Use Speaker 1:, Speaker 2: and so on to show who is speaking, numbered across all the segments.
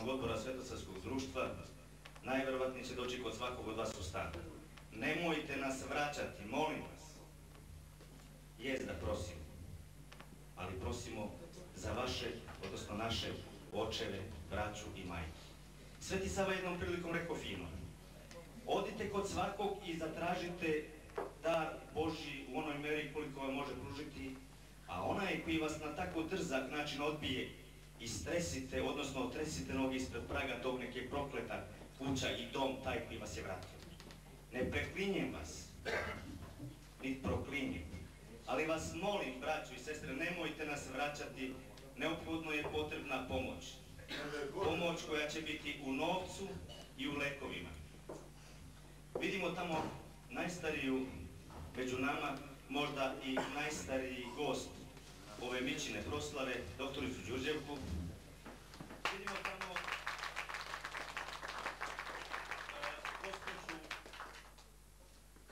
Speaker 1: Nacionalnog odbora Svetosavskog društva, najverovatnije će doći kod svakog od vas u stan. Nemojte nas vraćati, molim vas. Jest da prosimo, ali prosimo za vaše, odnosno naše očeve, braću i majke. Sveti Sava jednom prilikom rekao fino: odite kod svakog i zatražite dar Božji u onoj meri koliko vam može pružiti, a onaj koji vas na tako drzak način odbije, istresite, odnosno otresite noge ispred praga tog neke prokleta kuća i dom taj koji vas je vratio. Ne preklinjem vas, niti proklinjem, ali vas molim, braćo i sestre, nemojte nas vraćati, neophodno je potrebna pomoć. Pomoć koja će biti u novcu i u lekovima. Vidimo tamo najstariju među nama, možda i najstariji gost ove Mićine proslave, doktoricu Đurđevku. Vidimo tamo gospođu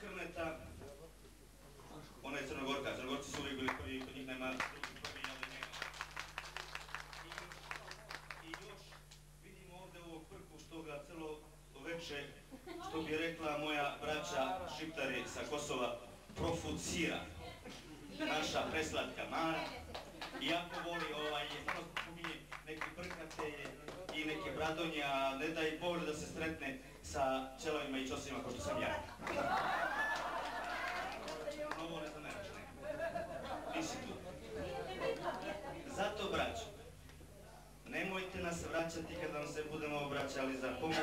Speaker 1: Krneta, ona je Crnogorka, Crnogorci su uvijek bili prvi, kod njih nema drugih prvi, ali nema. I još vidimo ovde ovog prku što ga celo veče, što bi rekla moja braća Šiptari sa Kosova, profucira. Naša preslatka Mara, iako voli samo spominje neke brkate i neke bradonje, a ne daj Bože da se sretne sa ćelavima i čosima kao što sam ja. Ovo ne zameraš, ne. Nisi tu. Zato, braćo, nemojte nas vraćati kada vam se budemo obraćali za pomoć,